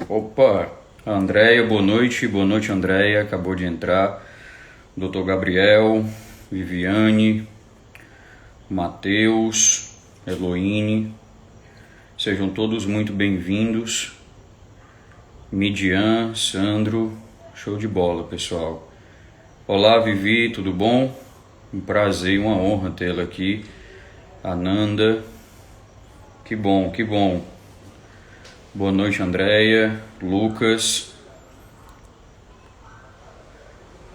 Opa, Andréia, boa noite Andréia, acabou de entrar, Dr. Gabriel, Viviane, Matheus, Eloine, sejam todos muito bem-vindos, Midian, Sandro, show de bola pessoal. Olá Vivi, tudo bom? Um prazer e uma honra tê-la aqui, Ananda, que bom, que bom. Boa noite, Andréia, Lucas,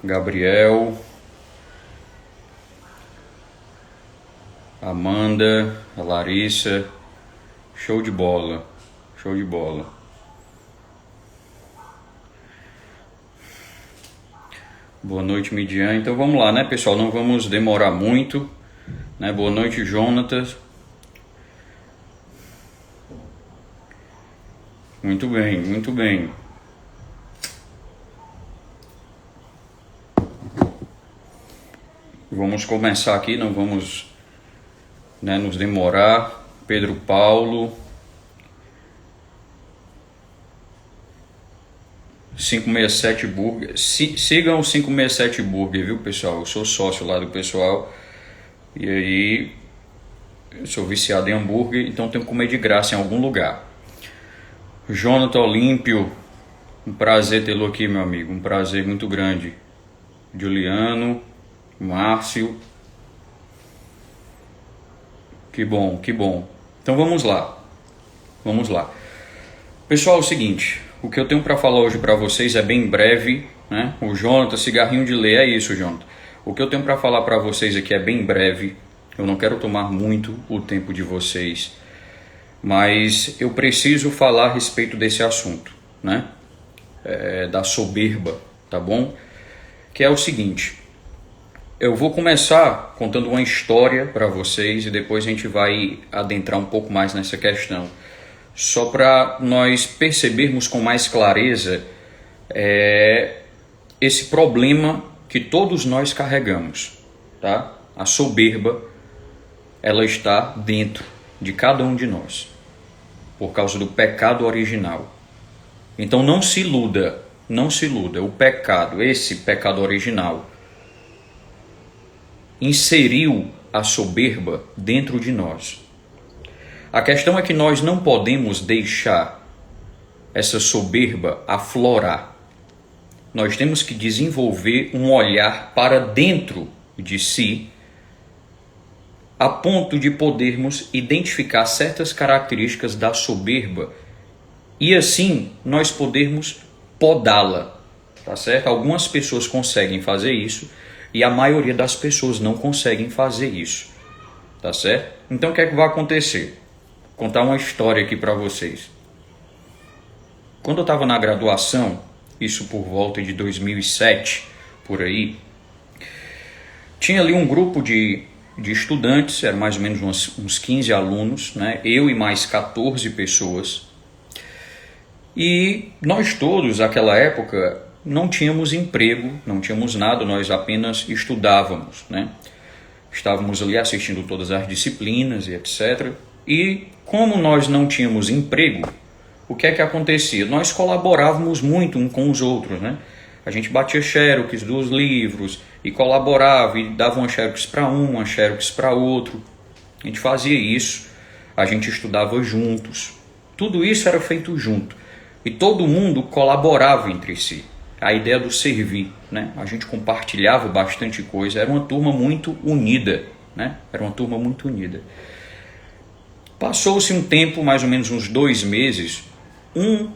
Gabriel, Amanda, a Larissa, show de bola, show de bola. Boa noite, Midian. Então vamos lá, né, pessoal? Não vamos demorar muito, né? Boa noite, Jonatas. Muito bem, muito bem. Vamos começar aqui, não vamos, né, nos demorar. Pedro Paulo. 567 Burger. Sigam o 567 Burger, viu, pessoal? Eu sou sócio lá do pessoal. E aí, eu sou viciado em hambúrguer, então tenho que comer de graça em algum lugar. Jonathan Olímpio, um prazer tê-lo aqui, meu amigo, um prazer muito grande. Juliano, Márcio, que bom, que bom. Então vamos lá, vamos lá. Pessoal, é o seguinte, o que eu tenho para falar hoje para vocês é bem breve, né? O Jonathan, cigarrinho de lei, é isso, Jonathan. O que eu tenho para falar para vocês aqui é bem breve, eu não quero tomar muito o tempo de vocês. Mas eu preciso falar a respeito desse assunto, né? Da soberba, tá bom? Que é o seguinte, eu vou começar contando uma história para vocês e depois a gente vai adentrar um pouco mais nessa questão. Só para nós percebermos com mais clareza esse problema que todos nós carregamos, tá? A soberba, ela está dentro de cada um de nós, por causa do pecado original. Então não se iluda, o pecado, esse pecado original, inseriu a soberba dentro de nós. A questão é que nós não podemos deixar essa soberba aflorar. Nós temos que desenvolver um olhar para dentro de si, a ponto de podermos identificar certas características da soberba e assim nós podermos podá-la, tá certo? Algumas pessoas conseguem fazer isso e a maioria das pessoas não conseguem fazer isso, tá certo? Então o que é que vai acontecer? Vou contar uma história aqui para vocês. Quando eu estava na graduação, isso por volta de 2007, por aí, tinha ali um grupo de estudantes, eram mais ou menos uns 15 alunos, né? Eu e mais 14 pessoas. E nós todos, naquela época, não tínhamos emprego, não tínhamos nada, nós apenas estudávamos, né? Estávamos ali assistindo todas as disciplinas e etc. E como nós não tínhamos emprego, o que é que acontecia? Nós colaborávamos muito uns com os outros, né? A gente batia xerox dos livros e colaborava e dava uma xerox para um, uma xerox para outro. A gente fazia isso, a gente estudava juntos. Tudo isso era feito junto e todo mundo colaborava entre si. A ideia do servir, né? A gente compartilhava bastante coisa, era uma turma muito unida, né? Era uma turma muito unida. Passou-se um tempo, mais ou menos uns 2 meses, um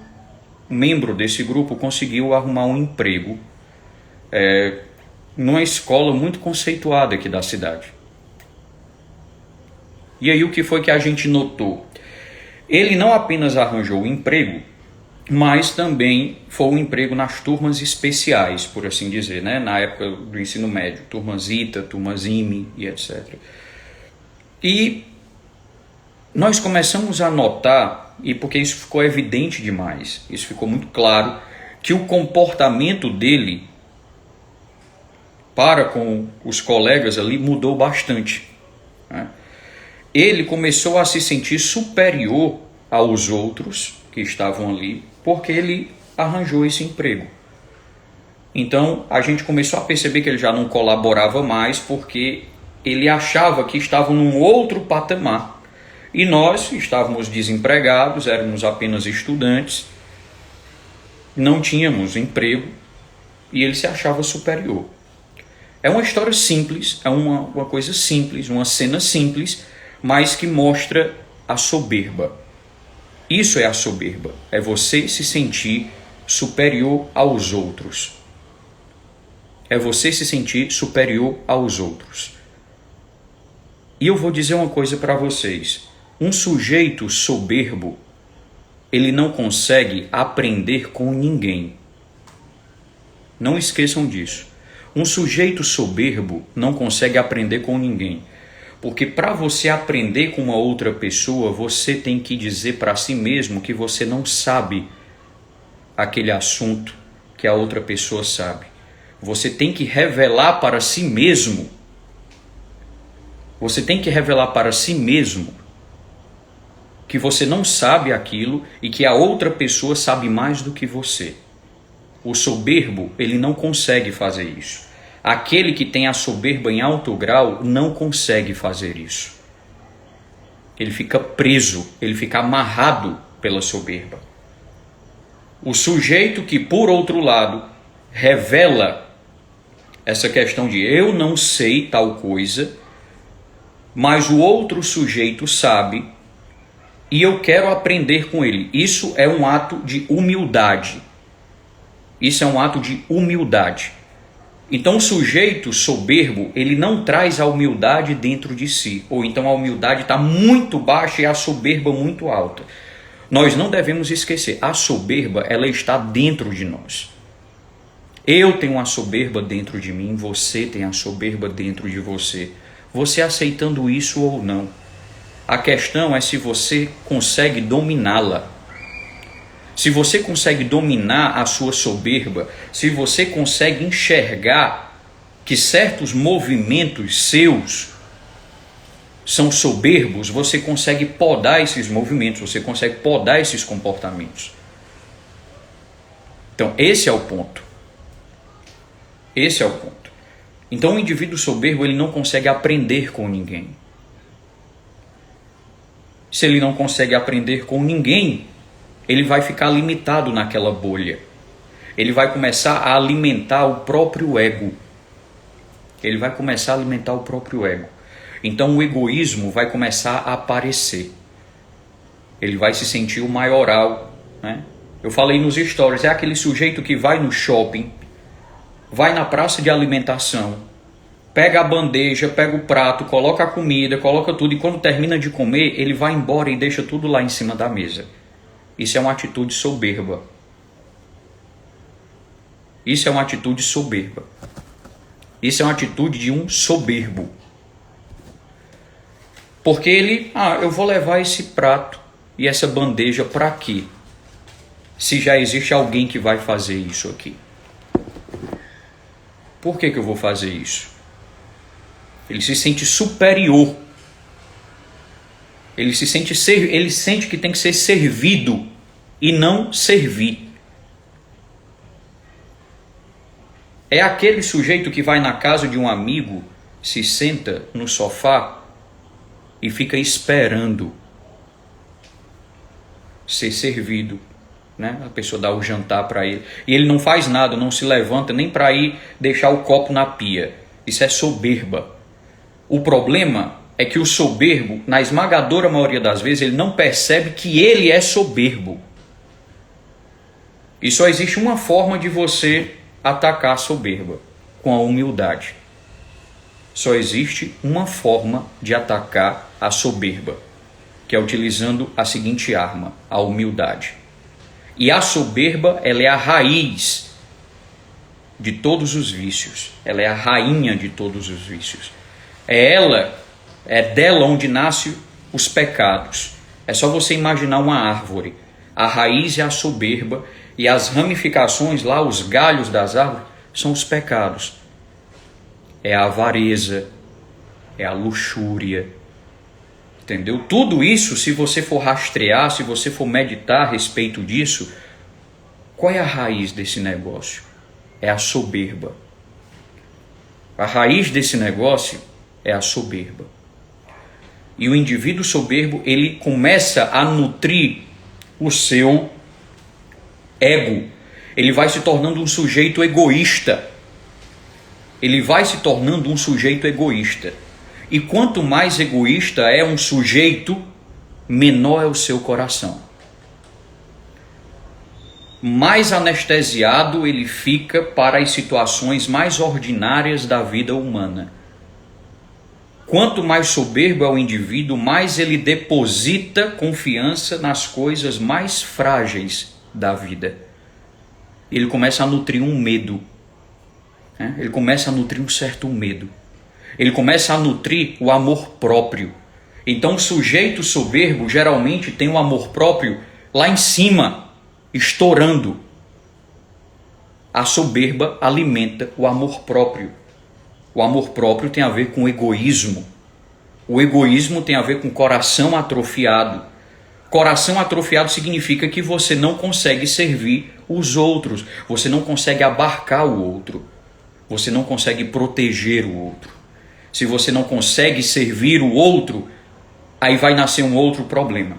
membro desse grupo conseguiu arrumar um emprego numa escola muito conceituada aqui da cidade. E aí o que foi que a gente notou? Ele não apenas arranjou o emprego, mas também foi um emprego nas turmas especiais, por assim dizer, né? Na época do ensino médio, turmas ITA, turmas IME e etc. E nós começamos a notar, e porque isso ficou evidente demais, isso ficou muito claro, que o comportamento dele para com os colegas ali mudou bastante, né? Ele começou a se sentir superior aos outros que estavam ali, porque ele arranjou esse emprego. Então a gente começou a perceber que ele já não colaborava mais porque ele achava que estava num outro patamar. E nós estávamos desempregados, éramos apenas estudantes, não tínhamos emprego e ele se achava superior. É uma história simples, é uma coisa simples, uma cena simples, mas que mostra a soberba. Isso é a soberba, é você se sentir superior aos outros. É você se sentir superior aos outros. E eu vou dizer uma coisa para vocês. Um sujeito soberbo, ele não consegue aprender com ninguém. Não esqueçam disso. Um sujeito soberbo não consegue aprender com ninguém. Porque para você aprender com uma outra pessoa, você tem que dizer para si mesmo que você não sabe aquele assunto que a outra pessoa sabe. Você tem que revelar para si mesmo. Você tem que revelar para si mesmo que você não sabe aquilo e que a outra pessoa sabe mais do que você. O soberbo, ele não consegue fazer isso. Aquele que tem a soberba em alto grau não consegue fazer isso. Ele fica preso, ele fica amarrado pela soberba. O sujeito que, por outro lado, revela essa questão de eu não sei tal coisa, mas o outro sujeito sabe e eu quero aprender com ele. Isso é um ato de humildade. Isso é um ato de humildade. Então o sujeito soberbo, ele não traz a humildade dentro de si. Ou então a humildade está muito baixa e a soberba muito alta. Nós não devemos esquecer, a soberba, ela está dentro de nós. Eu tenho a soberba dentro de mim, você tem a soberba dentro de você. Você aceitando isso ou não. A questão é se você consegue dominá-la. Se você consegue dominar a sua soberba, se você consegue enxergar que certos movimentos seus são soberbos, você consegue podar esses movimentos, você consegue podar esses comportamentos. Então, esse é o ponto. Esse é o ponto. Então, o indivíduo soberbo, ele não consegue aprender com ninguém. Se ele não consegue aprender com ninguém, ele vai ficar limitado naquela bolha. Ele vai começar a alimentar o próprio ego. Ele vai começar a alimentar o próprio ego. Então o egoísmo vai começar a aparecer. Ele vai se sentir o maioral, né? Eu falei nos stories, é aquele sujeito que vai no shopping, vai na praça de alimentação, pega a bandeja, pega o prato, coloca a comida, coloca tudo, e quando termina de comer, ele vai embora e deixa tudo lá em cima da mesa. Isso é uma atitude soberba. Isso é uma atitude soberba. Isso é uma atitude de um soberbo. Porque ele, eu vou levar esse prato e essa bandeja para quê? Se já existe alguém que vai fazer isso aqui. Por que eu vou fazer isso? Ele se sente superior. Ele sente que tem que ser servido e não servir. É aquele sujeito que vai na casa de um amigo, se senta no sofá e fica esperando ser servido, né? A pessoa dá o jantar para ele e ele não faz nada, não se levanta nem para ir deixar o copo na pia. Isso é soberba. O problema é que o soberbo, na esmagadora maioria das vezes, ele não percebe que ele é soberbo. E só existe uma forma de você atacar a soberba, com a humildade. Só existe uma forma de atacar a soberba, que é utilizando a seguinte arma, a humildade. E a soberba, ela é a raiz de todos os vícios. Ela é a rainha de todos os vícios. É dela onde nascem os pecados. É só você imaginar uma árvore. A raiz é a soberba e as ramificações lá, os galhos das árvores, são os pecados. É a avareza, é a luxúria, Entendeu? Tudo isso, se você for rastrear, se você for meditar a respeito disso, qual é a raiz desse negócio? É a soberba. A raiz desse negócio é a soberba. E o indivíduo soberbo, ele começa a nutrir o seu ego. Ele vai se tornando um sujeito egoísta. Ele vai se tornando um sujeito egoísta. E quanto mais egoísta é um sujeito, menor é o seu coração. Mais anestesiado ele fica para as situações mais ordinárias da vida humana. Quanto mais soberbo é o indivíduo, mais ele deposita confiança nas coisas mais frágeis da vida. Ele começa a nutrir um medo. Ele começa a nutrir um certo medo. Ele começa a nutrir o amor próprio. Então o sujeito soberbo geralmente tem o amor próprio lá em cima, estourando. A soberba alimenta o amor próprio. O amor próprio tem a ver com egoísmo. O egoísmo tem a ver com coração atrofiado. Coração atrofiado significa que você não consegue servir os outros. Você não consegue abarcar o outro. Você não consegue proteger o outro. Se você não consegue servir o outro, aí vai nascer um outro problema.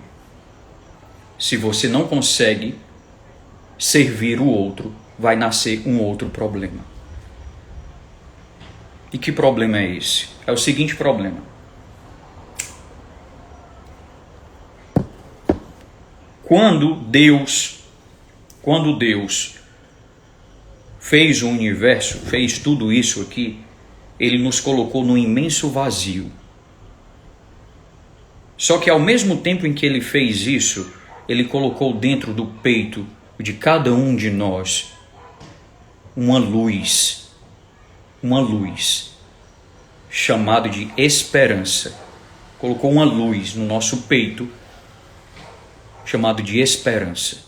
Se você não consegue servir o outro, vai nascer um outro problema. E que problema é esse? É o seguinte problema. Quando Deus fez o universo, fez tudo isso aqui, ele nos colocou num imenso vazio. Só que ao mesmo tempo em que ele fez isso, ele colocou dentro do peito de cada um de nós uma luz chamada de esperança. Colocou uma luz no nosso peito chamada de esperança.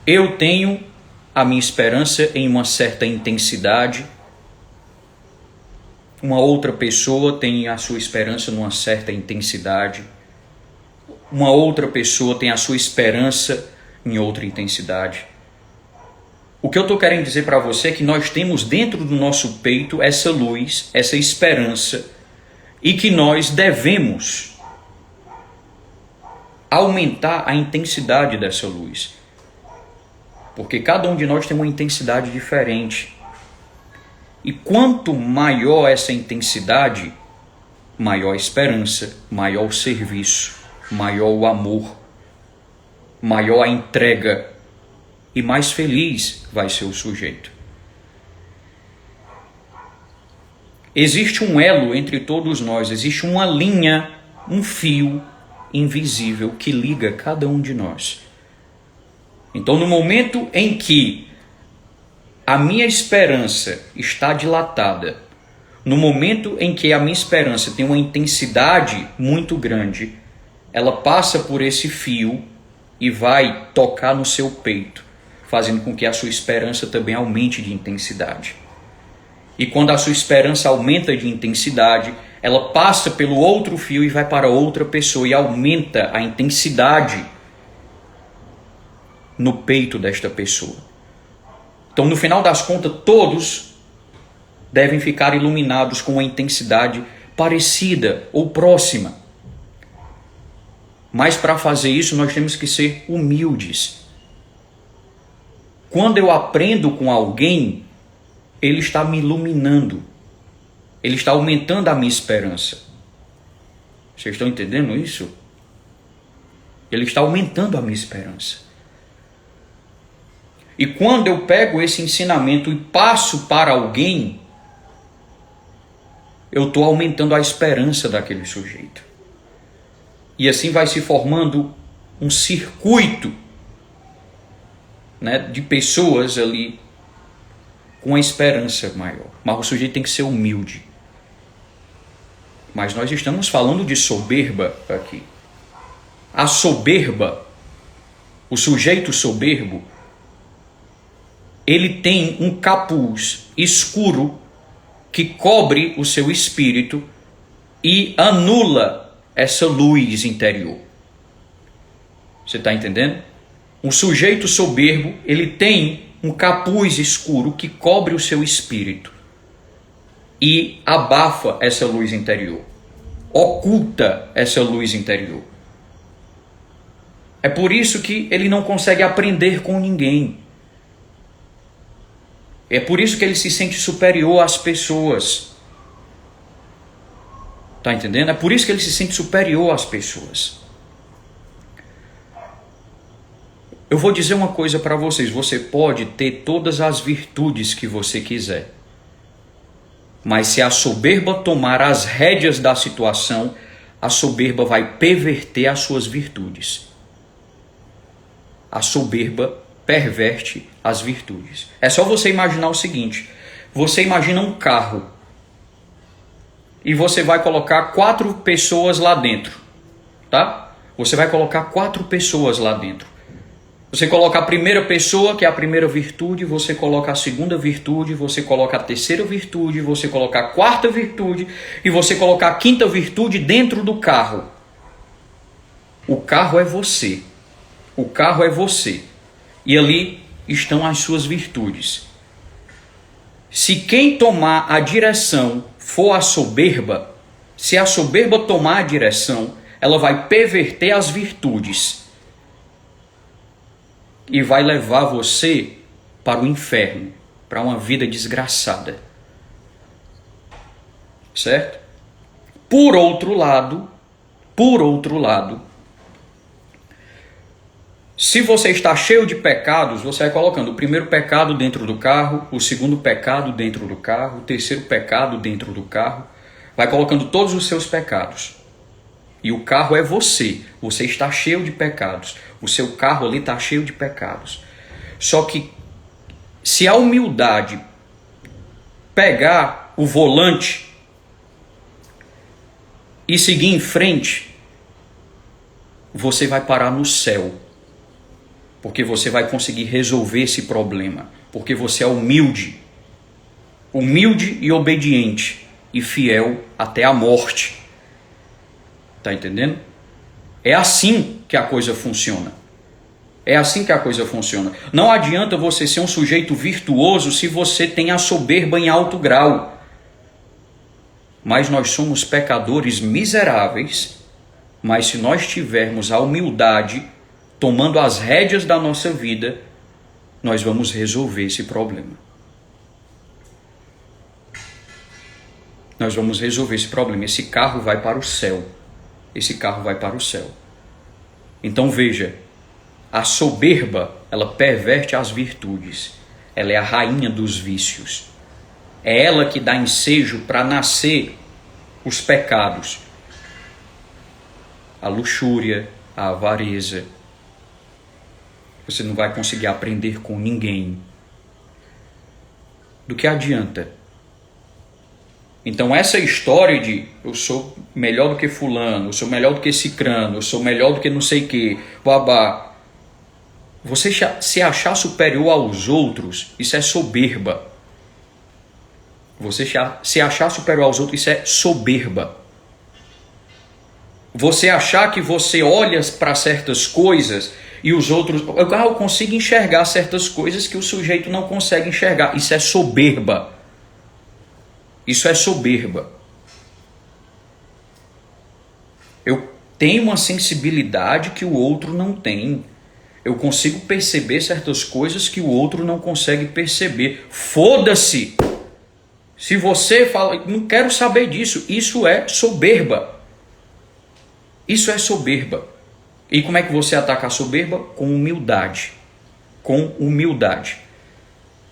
Eu tenho a minha esperança em uma certa intensidade. Uma outra pessoa tem a sua esperança numa certa intensidade. Uma outra pessoa tem a sua esperança em outra intensidade. O que eu estou querendo dizer para você é que nós temos dentro do nosso peito essa luz, essa esperança, e que nós devemos aumentar a intensidade dessa luz. Porque cada um de nós tem uma intensidade diferente. E quanto maior essa intensidade, maior a esperança, maior o serviço, maior o amor, maior a entrega e mais feliz vai ser o sujeito. Existe um elo entre todos nós, existe uma linha, um fio invisível que liga cada um de nós. Então, no momento em que a minha esperança está dilatada, no momento em que a minha esperança tem uma intensidade muito grande, ela passa por esse fio e vai tocar no seu peito, fazendo com que a sua esperança também aumente de intensidade. E quando a sua esperança aumenta de intensidade, ela passa pelo outro fio e vai para outra pessoa e aumenta a intensidade no peito desta pessoa. Então, no final das contas, todos devem ficar iluminados com uma intensidade parecida ou próxima. Mas para fazer isso, nós temos que ser humildes. Quando eu aprendo com alguém, ele está me iluminando. Ele está aumentando a minha esperança. Vocês estão entendendo isso? Ele está aumentando a minha esperança. E quando eu pego esse ensinamento e passo para alguém, eu estou aumentando a esperança daquele sujeito. E assim vai se formando um circuito, né, de pessoas ali com a esperança maior. Mas o sujeito tem que ser humilde. Mas nós estamos falando de soberba aqui. A soberba, o sujeito soberbo, ele tem um capuz escuro que cobre o seu espírito e anula essa luz interior. Você está entendendo? Um sujeito soberbo, ele tem um capuz escuro que cobre o seu espírito e abafa essa luz interior, oculta essa luz interior. É por isso que ele não consegue aprender com ninguém. É por isso que ele se sente superior às pessoas. Está entendendo? É por isso que ele se sente superior às pessoas. Eu vou dizer uma coisa para vocês. Você pode ter todas as virtudes que você quiser. Mas se a soberba tomar as rédeas da situação, a soberba vai perverter as suas virtudes. A soberba perverte as virtudes. É só você imaginar o seguinte. Você imagina um carro. E você vai colocar 4 pessoas lá dentro. Tá? Você vai colocar 4 pessoas lá dentro. Você coloca a primeira pessoa, que é a primeira virtude, você coloca a segunda virtude, você coloca a terceira virtude, você coloca a quarta virtude e você coloca a quinta virtude dentro do carro. O carro é você. O carro é você. E ali estão as suas virtudes. Se quem tomar a direção for a soberba, se a soberba tomar a direção, ela vai perverter as virtudes. E vai levar você para o inferno, para uma vida desgraçada. Certo? Por outro lado, se você está cheio de pecados, você vai colocando o primeiro pecado dentro do carro, o segundo pecado dentro do carro, o terceiro pecado dentro do carro, vai colocando todos os seus pecados. E o carro é você. Você está cheio de pecados. O seu carro ali está cheio de pecados. Só que se a humildade pegar o volante e seguir em frente, você vai parar no céu. Porque você vai conseguir resolver esse problema. Porque você é humilde. Humilde e obediente. E fiel até a morte. Tá entendendo? É assim que a coisa funciona. É assim que a coisa funciona. Não adianta você ser um sujeito virtuoso se você tem a soberba em alto grau. Mas nós somos pecadores miseráveis. Mas se nós tivermos a humildade tomando as rédeas da nossa vida, nós vamos resolver esse problema. Nós vamos resolver esse problema. Esse carro vai para o céu. Esse carro vai para o céu. Então veja, a soberba, ela perverte as virtudes. Ela é a rainha dos vícios. É ela que dá ensejo para nascer os pecados. A luxúria, a avareza. Você não vai conseguir aprender com ninguém. Do que adianta? Então essa história de eu sou melhor do que fulano, eu sou melhor do que cicrano, eu sou melhor do que não sei o que, babá. Você se achar superior aos outros, isso é soberba. Você se achar superior aos outros, isso é soberba. Você achar que você olha para certas coisas e os outros... eu consigo enxergar certas coisas que o sujeito não consegue enxergar. Isso é soberba. Isso é soberba. Eu tenho uma sensibilidade que o outro não tem. Eu consigo perceber certas coisas que o outro não consegue perceber. Foda-se! Se você fala, não quero saber disso, isso é soberba. Isso é soberba. E como é que você ataca a soberba? Com humildade. Com humildade.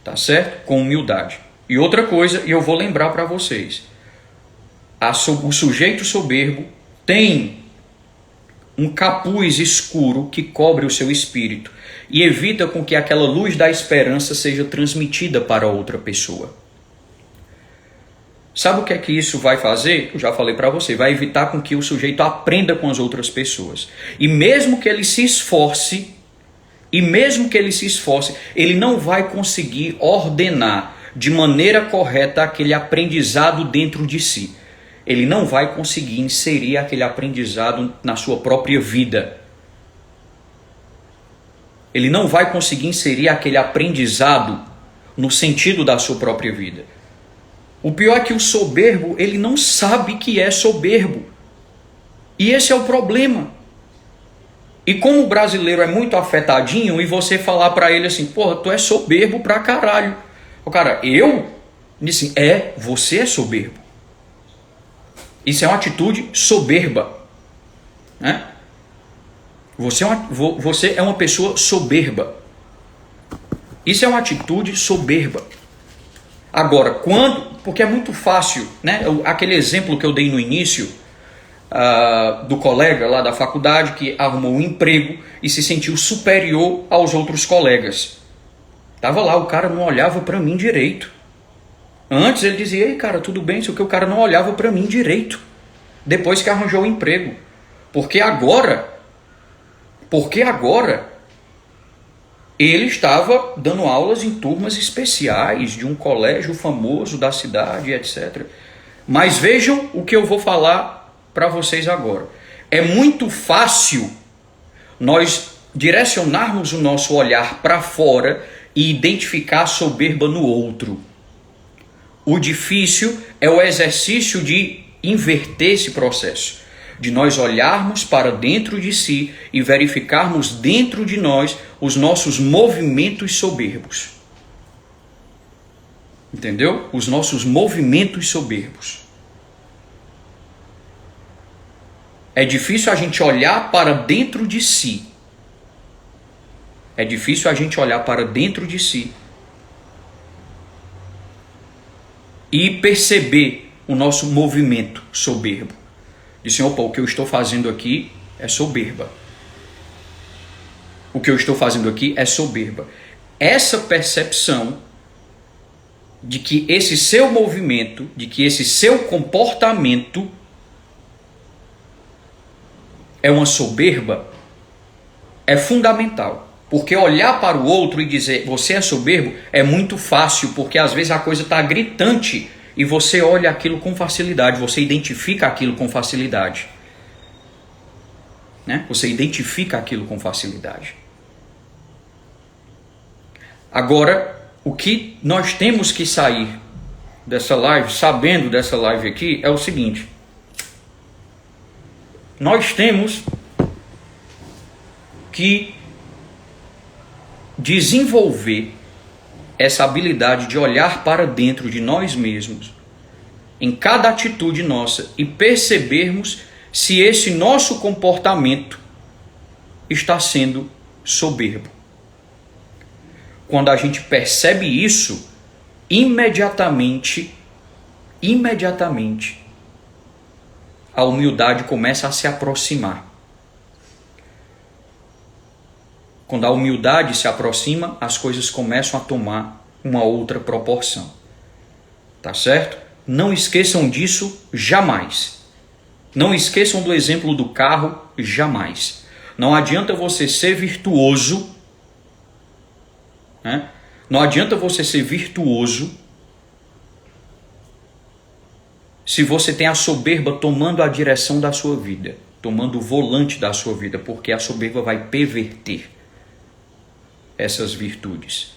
Tá certo? Com humildade. E outra coisa, e eu vou lembrar para vocês. O sujeito soberbo tem um capuz escuro que cobre o seu espírito e evita com que aquela luz da esperança seja transmitida para outra pessoa. Sabe o que é que isso vai fazer? Eu já falei para você. Vai evitar com que o sujeito aprenda com as outras pessoas. E mesmo que ele se esforce, ele não vai conseguir ordenar de maneira correta aquele aprendizado dentro de si. ele não vai conseguir inserir aquele aprendizado na sua própria vida. Ele não vai conseguir inserir aquele aprendizado no sentido da sua própria vida. O pior é que o soberbo, ele não sabe que é soberbo. E esse é o problema. E como o brasileiro é muito afetadinho, e você falar para ele assim, porra, tu é soberbo pra caralho. O cara, eu? Assim, você é soberbo. Isso é uma atitude soberba. Né? Você é uma pessoa soberba. Isso é uma atitude soberba. Agora, porque é muito fácil, né? Aquele exemplo que eu dei no início, do colega lá da faculdade que arrumou um emprego e se sentiu superior aos outros colegas. Tava lá, o cara não olhava para mim direito. Antes ele dizia, ei cara, tudo bem, só que o cara não olhava para mim direito. Depois que arranjou o emprego. Porque agora ele estava dando aulas em turmas especiais de um colégio famoso da cidade, etc. Mas vejam o que eu vou falar para vocês agora. É muito fácil nós direcionarmos o nosso olhar para fora e identificar a soberba no outro. O difícil é o exercício de inverter esse processo, de nós olharmos para dentro de si e verificarmos dentro de nós os nossos movimentos soberbos. Entendeu? Os nossos movimentos soberbos. É difícil a gente olhar para dentro de si. É difícil a gente olhar para dentro de si e perceber o nosso movimento soberbo. Disse, opa, o que eu estou fazendo aqui é soberba. O que eu estou fazendo aqui é soberba. Essa percepção de que esse seu movimento, de que esse seu comportamento é uma soberba, é fundamental. Porque olhar para o outro e dizer você é soberbo é muito fácil, porque às vezes a coisa está gritante e você olha aquilo com facilidade, você identifica aquilo com facilidade. Né? Você identifica aquilo com facilidade. Agora, o que nós temos que sair dessa live, sabendo dessa live aqui, é o seguinte. Nós temos que desenvolver essa habilidade de olhar para dentro de nós mesmos, em cada atitude nossa, e percebermos se esse nosso comportamento está sendo soberbo. Quando a gente percebe isso, imediatamente, a humildade começa a se aproximar. Quando a humildade se aproxima, as coisas começam a tomar uma outra proporção. Tá certo? Não esqueçam disso jamais. Não esqueçam do exemplo do carro jamais. Não adianta você ser virtuoso, né? Não adianta você ser virtuoso se você tem a soberba tomando a direção da sua vida, tomando o volante da sua vida, porque a soberba vai perverter essas virtudes.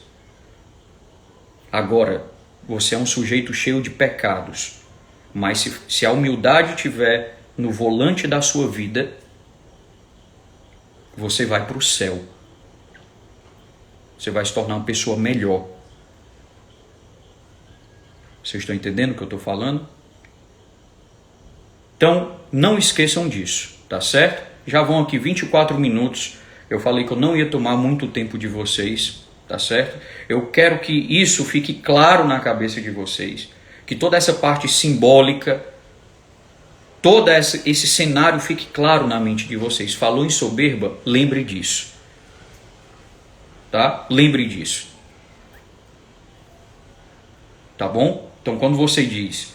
Agora, você é um sujeito cheio de pecados, mas se a humildade estiver no volante da sua vida, você vai para o céu. Você vai se tornar uma pessoa melhor. Vocês estão entendendo o que eu estou falando? Então, não esqueçam disso, tá certo? Já vão aqui 24 minutos. Eu falei que eu não ia tomar muito tempo de vocês, tá certo? Eu quero que isso fique claro na cabeça de vocês. Que toda essa parte simbólica, todo esse cenário fique claro na mente de vocês. Falou em soberba? Lembre disso. Tá? Lembre disso. Tá bom? Então, quando você diz...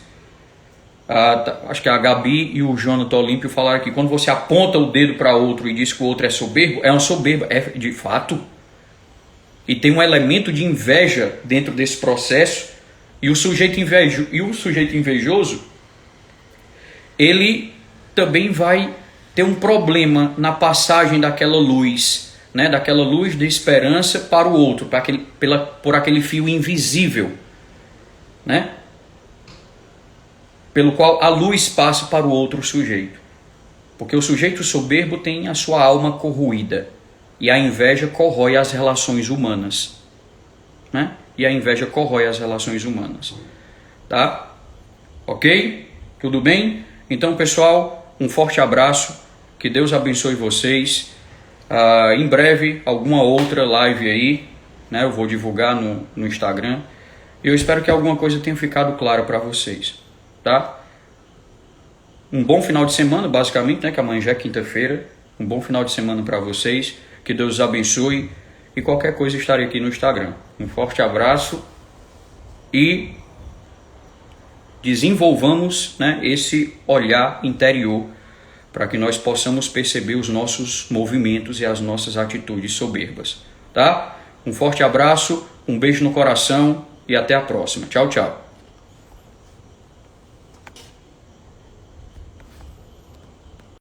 acho que a Gabi e o Jonathan Olímpio falaram aqui. Quando você aponta o dedo para outro e diz que o outro é soberbo, é uma soberba. É de fato. E tem um elemento de inveja dentro desse processo. E o sujeito invejoso, ele também vai ter um problema na passagem daquela luz, né, daquela luz de esperança para o outro, por aquele fio invisível, né, pelo qual a luz passa para o outro sujeito. Porque o sujeito soberbo tem a sua alma corroída, e a inveja corrói as relações humanas, né? E a inveja corrói as relações humanas, tá? Ok? Tudo bem? Então, pessoal, um forte abraço, que Deus abençoe vocês. Em breve, alguma outra live aí, né? Eu vou divulgar no Instagram. Eu espero que alguma coisa tenha ficado claro para vocês, tá? Um bom final de semana, basicamente, né? Que amanhã já é quinta-feira. Um bom final de semana para vocês. Que Deus os abençoe. E qualquer coisa estarei aqui no Instagram. Um forte abraço. E desenvolvamos, né, esse olhar interior para que nós possamos perceber os nossos movimentos e as nossas atitudes soberbas. Tá? Um forte abraço, um beijo no coração e até a próxima. Tchau, tchau.